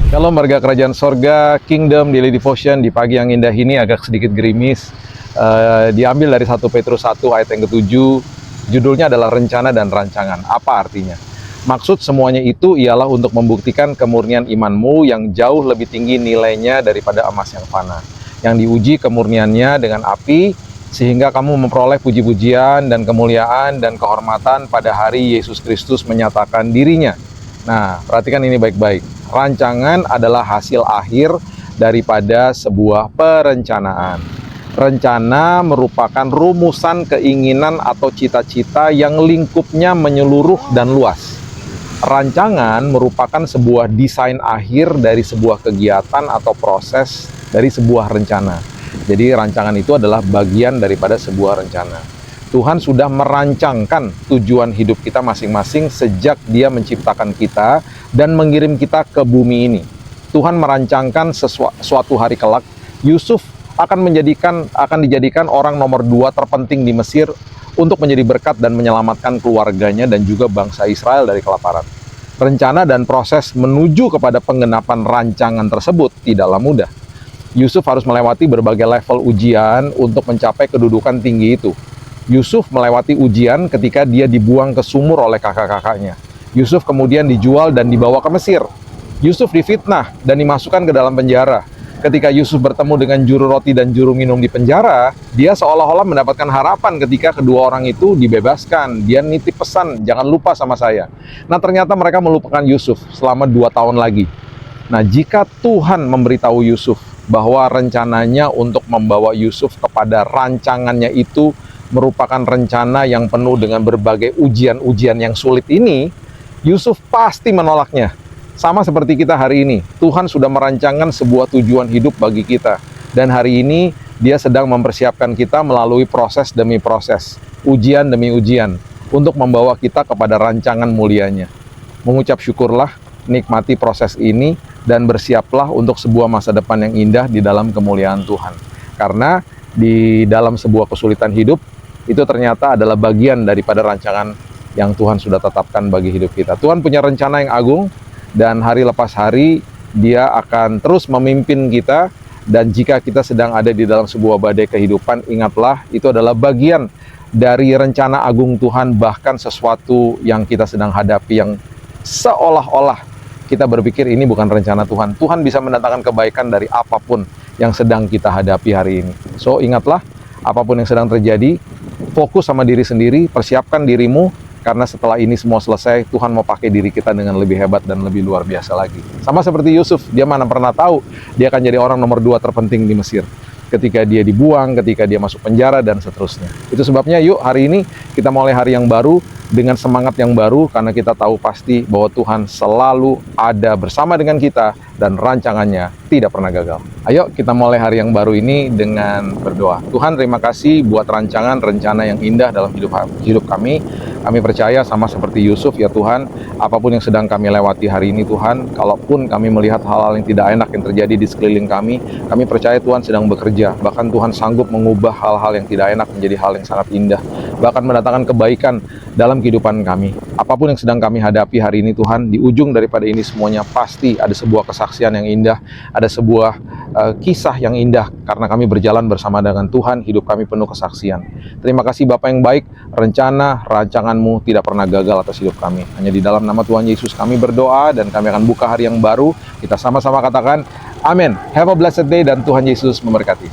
Kalau marga kerajaan sorga, Kingdom Daily Devotion di pagi yang indah ini agak sedikit gerimis. Diambil dari 1 Petrus 1 ayat yang ke-7, judulnya adalah rencana dan rancangan. Apa artinya? Maksud semuanya itu ialah untuk membuktikan kemurnian imanmu yang jauh lebih tinggi nilainya daripada emas yang fana, yang diuji kemurniannya dengan api, sehingga kamu memperoleh puji-pujian dan kemuliaan dan kehormatan pada hari Yesus Kristus menyatakan dirinya. Nah, perhatikan ini baik-baik. Rancangan adalah hasil akhir daripada sebuah perencanaan. Rencana merupakan rumusan keinginan atau cita-cita yang lingkupnya menyeluruh dan luas. Rancangan merupakan sebuah desain akhir dari sebuah kegiatan atau proses dari sebuah rencana. Jadi rancangan itu adalah bagian daripada sebuah rencana. Tuhan sudah merancangkan tujuan hidup kita masing-masing sejak Dia menciptakan kita dan mengirim kita ke bumi ini. Tuhan merancangkan suatu hari kelak, Yusuf akan dijadikan orang nomor 2 terpenting di Mesir untuk menjadi berkat dan menyelamatkan keluarganya dan juga bangsa Israel dari kelaparan. Rencana dan proses menuju kepada penggenapan rancangan tersebut tidaklah mudah. Yusuf harus melewati berbagai level ujian untuk mencapai kedudukan tinggi itu. Yusuf melewati ujian ketika dia dibuang ke sumur oleh kakak-kakaknya. Yusuf kemudian dijual dan dibawa ke Mesir. Yusuf difitnah dan dimasukkan ke dalam penjara. Ketika Yusuf bertemu dengan juru roti dan juru minum di penjara, dia seolah-olah mendapatkan harapan ketika kedua orang itu dibebaskan. Dia nitip pesan, jangan lupa sama saya. Nah, ternyata mereka melupakan Yusuf selama 2 tahun lagi. Nah, jika Tuhan memberitahu Yusuf bahwa rencananya untuk membawa Yusuf kepada rancangannya itu merupakan rencana yang penuh dengan berbagai ujian-ujian yang sulit ini, Yusuf pasti menolaknya. Sama seperti kita hari ini, Tuhan sudah merancangkan sebuah tujuan hidup bagi kita. Dan hari ini, Dia sedang mempersiapkan kita melalui proses demi proses, ujian demi ujian, untuk membawa kita kepada rancangan mulianya. Mengucap syukurlah, nikmati proses ini, dan bersiaplah untuk sebuah masa depan yang indah di dalam kemuliaan Tuhan. Karena di dalam sebuah kesulitan hidup, itu ternyata adalah bagian daripada rancangan yang Tuhan sudah tetapkan bagi hidup kita. Tuhan punya rencana yang agung, dan hari lepas hari Dia akan terus memimpin kita. Dan jika kita sedang ada di dalam sebuah badai kehidupan, ingatlah itu adalah bagian dari rencana agung Tuhan, bahkan sesuatu yang kita sedang hadapi yang seolah-olah kita berpikir ini bukan rencana Tuhan. Tuhan bisa mendatangkan kebaikan dari apapun yang sedang kita hadapi hari ini. So, ingatlah, apapun yang sedang terjadi, fokus sama diri sendiri, persiapkan dirimu, karena setelah ini semua selesai, Tuhan mau pakai diri kita dengan lebih hebat dan lebih luar biasa lagi. Sama seperti Yusuf, dia mana pernah tahu dia akan jadi orang nomor 2 terpenting di Mesir. Ketika dia dibuang, ketika dia masuk penjara, dan seterusnya. Itu sebabnya yuk hari ini kita mulai hari yang baru dengan semangat yang baru, karena kita tahu pasti bahwa Tuhan selalu ada bersama dengan kita dan rancangannya tidak pernah gagal. Ayo kita mulai hari yang baru ini dengan berdoa. Tuhan, terima kasih buat rancangan rencana yang indah dalam hidup kami. Kami percaya sama seperti Yusuf ya Tuhan, apapun yang sedang kami lewati hari ini Tuhan, kalaupun kami melihat hal-hal yang tidak enak yang terjadi di sekeliling kami percaya Tuhan sedang bekerja. Bahkan Tuhan sanggup mengubah hal-hal yang tidak enak menjadi hal yang sangat indah, bahkan mendatangkan kebaikan dalam kehidupan kami. Apapun yang sedang kami hadapi hari ini Tuhan, di ujung daripada ini semuanya pasti ada sebuah kesaksian yang indah, ada sebuah kisah yang indah, karena kami berjalan bersama dengan Tuhan, hidup kami penuh kesaksian. Terima kasih Bapa yang baik, rencana, rancangan-Mu tidak pernah gagal atas hidup kami. Hanya di dalam nama Tuhan Yesus kami berdoa, dan kami akan buka hari yang baru. Kita sama-sama katakan, amin. Have a blessed day, dan Tuhan Yesus memberkati.